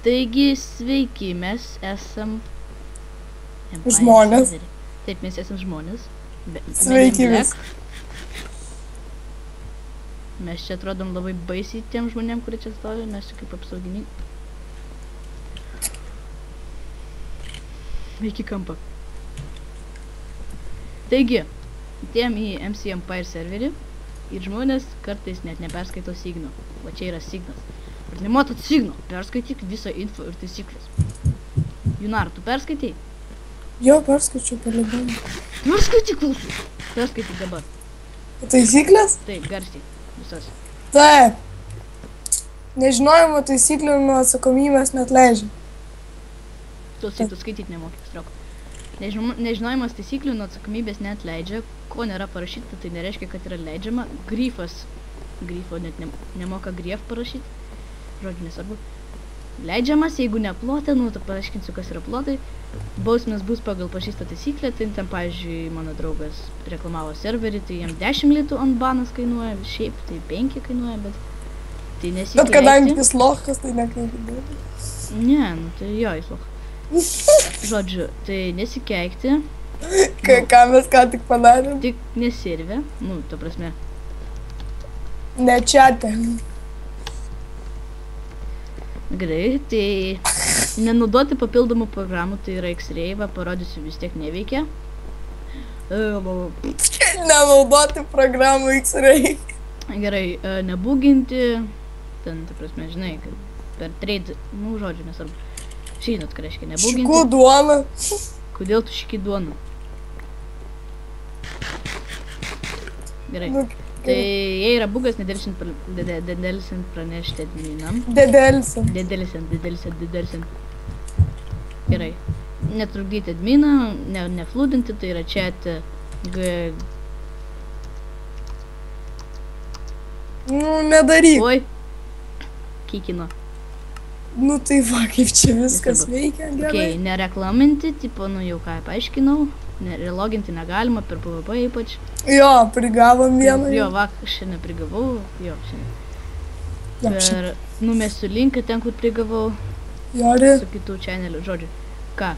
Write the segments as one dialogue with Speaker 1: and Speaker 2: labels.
Speaker 1: Taigi, sveiki, mes esam...
Speaker 2: Žmonės.
Speaker 1: Taip, mes esam žmonės.
Speaker 2: Sveiki vis.
Speaker 1: Mes čia atrodom labai baisiai tiem žmonėm, kurie čia stovi, mes čia kaip apsauginiai. Iki kampą. Taigi, atėjom į MC Empire serverį ir žmonės kartais net neperskaito signo. Va čia yra signas. Ar nematot signo? Perskaityk visą info ir taisyklės. Junar, tu perskaitai?
Speaker 2: Jo, perskaičiau palibonį.
Speaker 1: Perskaityk mūsų. Perskaityk dabar.
Speaker 2: Taisyklės?
Speaker 1: Taip, garsiai. Visas.
Speaker 2: Taip. Nežinojimo taisyklių nuo atsakomybės neatleidžia.
Speaker 1: Tu skaityti nemoki, striok. Nežinojimas taisyklių nuo atsakomybės neatleidžia. Ko nėra parašyta, tai nereiškia, kad yra leidžiama. Grifo net nemoka grief parašyti. Žodžiu, nesvarbu. Leidžiamas, jeigu ne plote, nu, tai paaiškinsiu, kas yra plotai. Bausmės bus pagal pažįstą taisyklę, tai ten, pavyzdžiui, mano draugas reklamavo serverį, tai jam 10 litų ant banas kainuoja, šiaip tai 5 kainuoja, bet tai nesikeikti.
Speaker 2: Bet kadangi jis lochas, tai nekainuoja.
Speaker 1: Ne, nu, tai jo, jis lochas. Žodžiu, tai nesikeikti.
Speaker 2: Ką mes ką tik padarėm?
Speaker 1: Tik nesirvė, nu, ta prasme.
Speaker 2: Ne čiate.
Speaker 1: Gerai, tai nenaudoti papildomų programų, tai yra X-Ray, va, parodysiu, vis tiek neveikia.
Speaker 2: Nenaudoti programų X-Ray.
Speaker 1: Gerai, nebuginti, ten, ta prasme, žinai, kad per trade, nu, žodžiu, nesvarbu. Žinot, ką reiškia, nebuginti.
Speaker 2: Šikų duona.
Speaker 1: Kodėl tu šiki duoną? Gerai. Tai jei yra bugas, nedėlsint pranešti adminam. Dedėlsint. Gerai. Netrukdyti adminą, nefludinti, tai yra chat
Speaker 2: Nu, nedaryk.
Speaker 1: Oi. Kikino.
Speaker 2: Nu tai va, kaip čia viskas veikia, gerai.
Speaker 1: Okay, nereklaminti, tipo, nu jau ką paaiškinau. Reloginti negalima, per PvP ypač.
Speaker 2: Jo, prigavom vieną.
Speaker 1: Jo, vakar šiandien prigavau. Jo, šiandien. Per numesiu linką ten, kur prigavau.
Speaker 2: Jori.
Speaker 1: Su kitų channelių, žodžiu. Ką?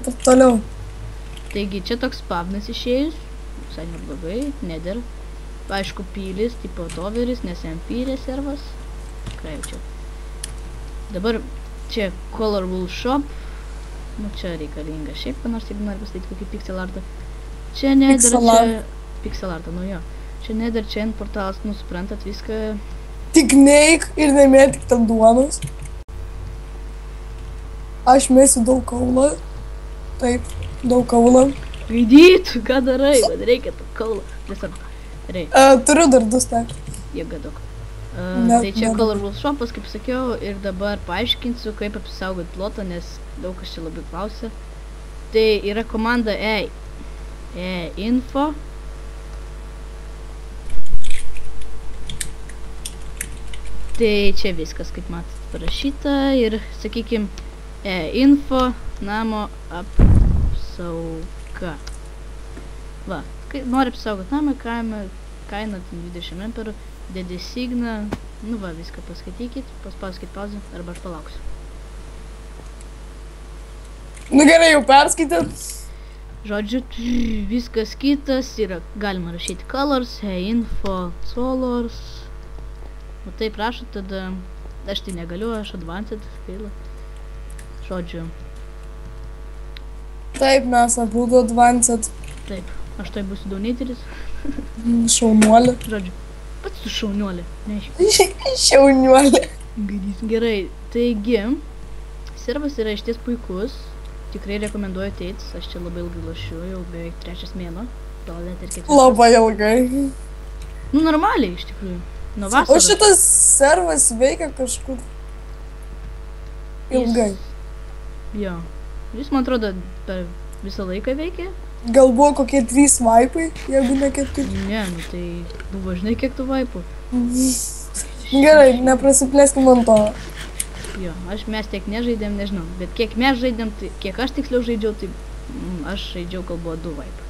Speaker 2: Taip toliau.
Speaker 1: Taigi, čia toks spavnas išėjus. Visai neblogai, neder. Aišku, pylis, tipo toveris, nes jam pylė servas. Ką jau čia. Dabar čia Colorful Shop. Nu, čia reikalinga šiaip, nors jeigu nori pasakyti kokį pixel artą. Čia neder, čia... Pixel artą, nu jo. Čia neder, čia portalas, nu, suprantat viską.
Speaker 2: Tik neik ir nemėtik ten duonos. Aš mėsiu daug kaulą. Taip, daug kaulą.
Speaker 1: Gaidyt, ką darai, man reikia to kaulą. Nesvarbu. Gerai.
Speaker 2: Turiu dar 2 stek.
Speaker 1: Jėga daug. Tai čia Colorful Shopas, kaip sakiau, ir dabar paaiškinsiu, kaip apsisaugoti plotą, nes daug kas čia labai klausia. Tai yra komanda info. Tai čia viskas, kaip matot, parašyta ir, sakykim, info namo apsauga. Va, kai nori apsaugoti namą, kaina 20 amperų. Dedi signą, nu va, viską paskaitykit, paspauskit pauzę, arba aš palauksiu.
Speaker 2: Nu gerai, jau perskaitėt.
Speaker 1: Žodžiu, viskas kitas yra, galima rašyti colors, info, solors. O taip rašo, tada, aš tai negaliu, aš advanced, failą. Žodžiu.
Speaker 2: Taip, mes abudu advanced.
Speaker 1: Taip, aš tai būsiu donateris.
Speaker 2: Šaunuolė.
Speaker 1: Žodžiu. Pats tu šauniuolė, neaišku.
Speaker 2: Šauniuolė.
Speaker 1: Gerai, taigi, servas yra išties puikus, tikrai rekomenduoju ateit, aš čia labai ilgai lošiu, jau beveik 3 mėnuo, gal net ir 4.
Speaker 2: Labai ilgai.
Speaker 1: Nu, normaliai, iš tikrųjų, nuo vasaros.
Speaker 2: O šitas servas veikia kažkur ilgai.
Speaker 1: Jo, jis, man atrodo, per visą laiką veikia.
Speaker 2: Gal buvo kokie 3 vaipai, jeigu ne 4?
Speaker 1: Ne, nu tai buvo, žinai, kiek tų vaipų.
Speaker 2: Gerai, neprasiplėskim ant to.
Speaker 1: Jo, mes tiek nežaidėm, nežinau, bet kiek mes žaidėm, tai kiek aš tiksliau žaidžiau, tai aš žaidžiau, kol buvo 2 vaipai.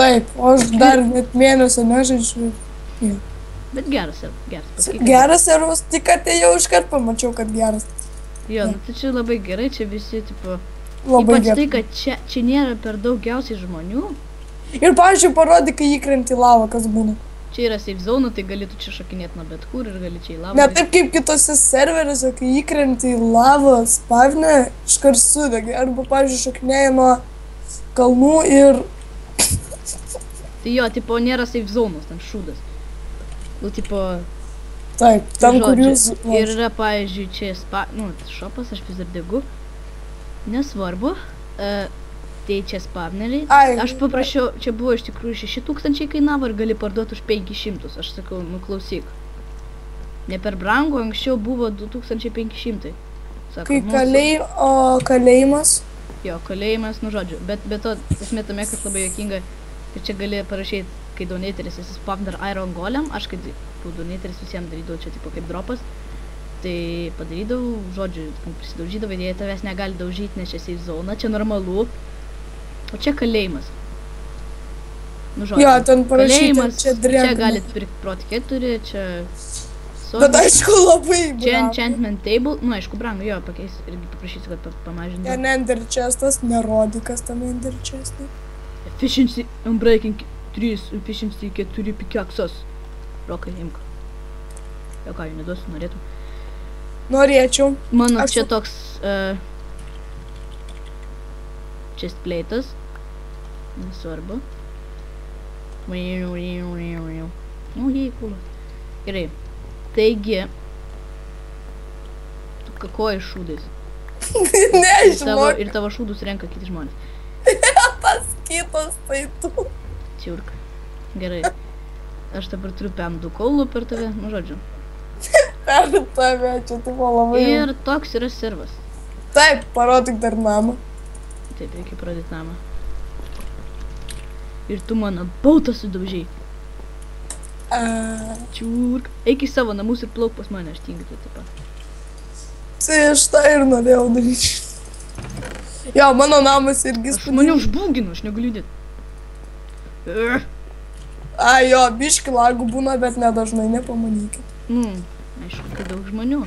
Speaker 2: Taip, o aš dar net mėnesio nežaidžiu.
Speaker 1: Bet geras, paskaityk.
Speaker 2: Geras servas, tik atėjau iškart pamačiau, kad geras.
Speaker 1: Jo, nu tai čia labai gerai, čia visi, tipo...
Speaker 2: Labai
Speaker 1: Ypač tai,
Speaker 2: gerai.
Speaker 1: kad čia nėra per daugiausiai žmonių.
Speaker 2: Ir, pavyzdžiui, parodė, kai įkrenti į lavą, kas būna.
Speaker 1: Čia yra safe zone, tai gali tu čia šokinėti nuo bet kur ir gali čia į lavą.
Speaker 2: Ne taip kaip kitose serveriuose, kai įkrenti į lavą spavne, iškart sudegi. Arba, pavyzdžiui, šokinėja nuo kalnų ir...
Speaker 1: Tai jo, tipo, nėra safe zonos, ten šūdas. Nu, tipo...
Speaker 2: Taip, ten kur jūs...
Speaker 1: Ir yra, pavyzdžiui, čia šopas, aš vis dar degu. Nesvarbu. Tai čia spavneriai.
Speaker 2: Ai,
Speaker 1: Aš paprašiau, čia buvo iš tikrųjų 6000 kainavo ir gali parduoti už 500. Aš sakau, nu klausyk. Ne per brangu, anksčiau buvo 2500. Sako,
Speaker 2: Kai kalėjimas.
Speaker 1: Jo, kalėjimas, nu žodžiu. Bet to, esmė tame, kad labai juokinga. Ir čia gali parašyti, kai donateris esi spavner Iron Golem. Aš, kai donateris visiems darydavau čia tipo kaip dropas. Tai padarydavau, žodžiu, prisidaužydavau, jie tavęs negali daužyti, nes čia safe zona, čia normalu. O čia kalėjimas. Nu žodžiu,
Speaker 2: Jo, ten parašyta,
Speaker 1: kalėjimas,
Speaker 2: čia drėgna.
Speaker 1: čia galit pirkti Prot 4, čia...
Speaker 2: Bet aišku, labai
Speaker 1: Čia
Speaker 2: brangu.
Speaker 1: enchantment table, nu aišku, brangu, jo, pakeis, irgi paprašysiu, kad pamažintų.
Speaker 2: Ten ender chestas, nerodė, kas tam ender chestai.
Speaker 1: Efficiency unbreaking 3, efficiency 4 pickaxes. Rokai, imk. Jo ką, jų neduosiu, norėtum.
Speaker 2: Norėčiau.
Speaker 1: Mano
Speaker 2: Aš-
Speaker 1: čia toks chest plate'as. Nesvarbu. Nu, jei, kūlų. Gerai. Taigi, tu kakoji šūdais.
Speaker 2: Nežinau,
Speaker 1: Ir tavo šūdus renka kiti žmonės.
Speaker 2: tas kitas, tai tu.
Speaker 1: Čiurk. Gerai. Aš dabar turiu PM2 kaulų per tave, nu žodžiu.
Speaker 2: Per tave, čia tai buvo labai...
Speaker 1: Ir toks yra servas.
Speaker 2: Taip, parodyk dar namą.
Speaker 1: Taip, reikia pradėti namą. Ir tu mano bautą sudaužiai. Čiurk. Eik į savo namus ir plauk pas mane, aš tingiu tu taip pat.
Speaker 2: Tai aš tą ir norėjau daryti. Jo, mano namas irgi
Speaker 1: Aš mane užbūginu, aš negaliu judėti.
Speaker 2: Ai, jo, biški lagų būna, bet nedažnai, nepamanykit.
Speaker 1: Nu, aišku, kai daug žmonių.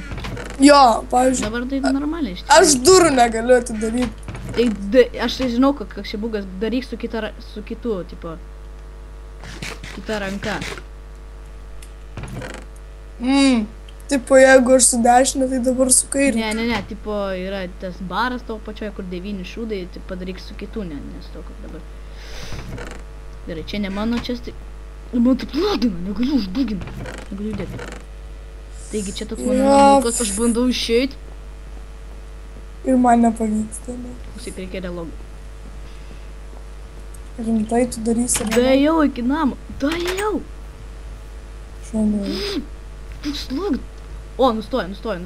Speaker 2: Jo, pavyzdžiui,
Speaker 1: Dabar tai normaliai iš
Speaker 2: aš durų negaliu atidaryti.
Speaker 1: Tai aš tai žinau, koks čia bugas, daryk su kitu, tipo, kita ranka.
Speaker 2: Tipo, jeigu aš su dešinė, tai dabar su kairė.
Speaker 1: Ne, tipo, yra tas baras tavo pačioje, kur 9 šūdai, tai padaryk su kitu, nes to, kad dabar. Gerai, čia ne mano čestai. Man taip lagina, negaliu užbūginti, negaliu judėti. Taigi čia toks mano namukas, aš bandau išeit.
Speaker 2: Ir man nepavyksta. Ne.
Speaker 1: Klausyk, reikia dialogų.
Speaker 2: Rimtai tu darysi.
Speaker 1: Daėjau iki namo, daėjau.
Speaker 2: Šauniai.
Speaker 1: Slug. O, nustoja.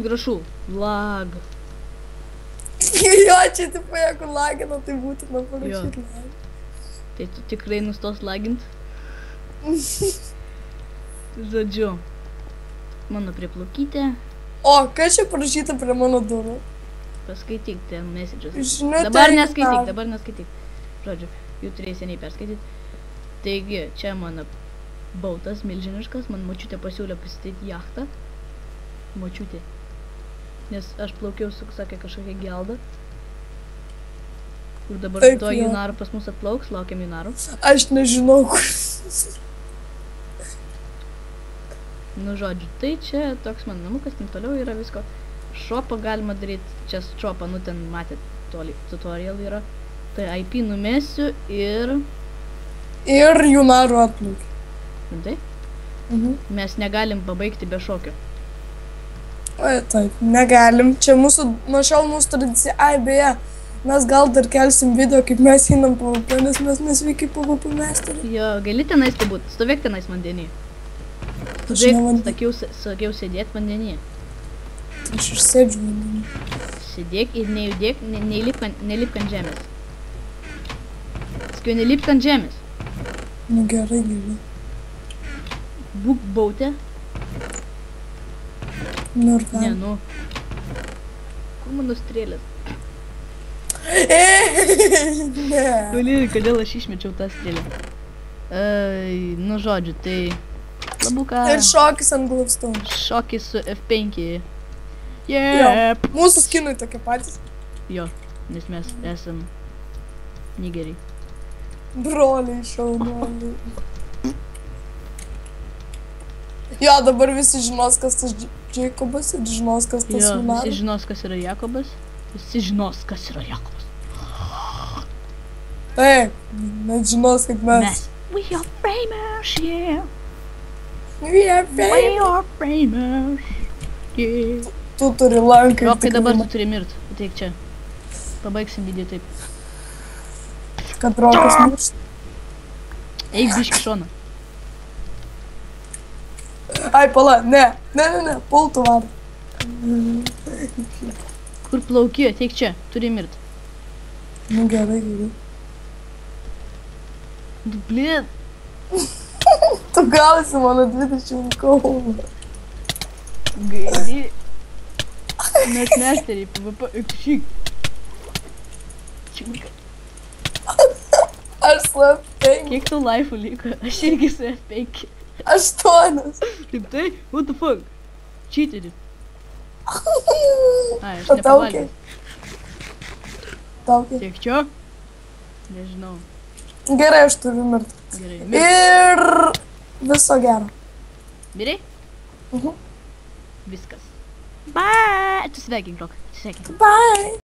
Speaker 1: Grašu, lag.
Speaker 2: Jo, čia tipo, jeigu lagina, tai būtina parašyti lag.
Speaker 1: Tai tu tikrai nustos lagint? Žodžiu. Mano priplaukytė.
Speaker 2: O, kas čia parašyta prie mano durų?
Speaker 1: Paskaityk ten messages.
Speaker 2: Žinutė
Speaker 1: Dabar
Speaker 2: į
Speaker 1: neskaityk. Žodžiu, jų turėjai seniai perskaityti. Taigi, čia mano bautas milžiniškas, man močiutė pasiūlė pasistatyti jachtą. Močiutė. Nes aš plaukiau su, sakė, kažkokia gelda. Kur dabar
Speaker 2: Taip,
Speaker 1: to
Speaker 2: jo.
Speaker 1: Junaro pas mus atplauks, laukiam Junaro.
Speaker 2: Aš nežinau, kur.
Speaker 1: Nu, žodžiu, tai čia toks mano namukas, ten toliau yra visko. Šopą galima daryti, čia šopą, nu ten matėt, tutorial yra. Tai IP numesiu ir...
Speaker 2: Ir Junaro atplaukė.
Speaker 1: Rimtai? Mes negalim pabaigti be šokio.
Speaker 2: Oi, taip, negalim. Čia mūsų, nuo šiol mūsų tradicija. Ai, beje, mes gal dar kelsim video, kaip mes einam PvP, nes mes nesveikai PvP mesteriai.
Speaker 1: Jo, gali tenais pabūt, stovėk tenais vandenį. Sakiau sėdėt vandenį.
Speaker 2: Tai aš ir sėdžiu vandenį.
Speaker 1: Sėdėk ir nejudėk, nelipk ant žemės. Sakiau, nelipk ant žemės.
Speaker 2: Nu gerai, gerai.
Speaker 1: Būk bautė.
Speaker 2: Nu ir ką?
Speaker 1: Ne, nu. Kur mano strėlės?
Speaker 2: Ne.
Speaker 1: Kodėl aš išmečiau tą strėlę? Nu žodžiu, tai... Labuką.
Speaker 2: Ir šokis ant globstų.
Speaker 1: Šokis su F5.
Speaker 2: Jo,
Speaker 1: Jep.
Speaker 2: mūsų skinai tokie patys.
Speaker 1: Jo, nes mes esam nigeriai.
Speaker 2: Broliai šaunuoliai. Jo, dabar visi žinos, kas tas Jacobas ir žinos, kas tas
Speaker 1: Jo,
Speaker 2: Lunaras.
Speaker 1: visi žinos, kas yra Jakobas. Visi žinos, kas yra Jakobas.
Speaker 2: Taip, net žinos, kaip mes.
Speaker 1: Mes. We are famous, yeah.
Speaker 2: We are
Speaker 1: We
Speaker 2: famous.
Speaker 1: are famous, yeah.
Speaker 2: Tu turi lanką.
Speaker 1: Rokai, dabar tu turi mirt. Ateik čia. Pabaigsim video taip.
Speaker 2: Kad Rokas miršta.
Speaker 1: Eik biški šoną.
Speaker 2: Ai, pala, ne, pultų var.
Speaker 1: Kur plauki, ateik čia. Turi mirt.
Speaker 2: Nu gerai.
Speaker 1: Du blėd.
Speaker 2: Tu gausi mano 20 kovų.
Speaker 1: Gaidi. Mes mesteriai, PvP, ekšyk. Činka.
Speaker 2: Aš su F5.
Speaker 1: Kiek tau laifų liko? Aš irgi su F5.
Speaker 2: 8.
Speaker 1: Taip tai? What the fuck? Cheateris. Ai, aš
Speaker 2: O tau
Speaker 1: nepavalgiau.
Speaker 2: Taukiai.
Speaker 1: Tiek čia? Nežinau.
Speaker 2: Gerai, aš turiu mirti.
Speaker 1: Gerai.
Speaker 2: Ir viso gero.
Speaker 1: Mirei?
Speaker 2: Mhm.
Speaker 1: Viskas. Bye! Atsisveikink, Rok. Atsisveikink.
Speaker 2: Bye.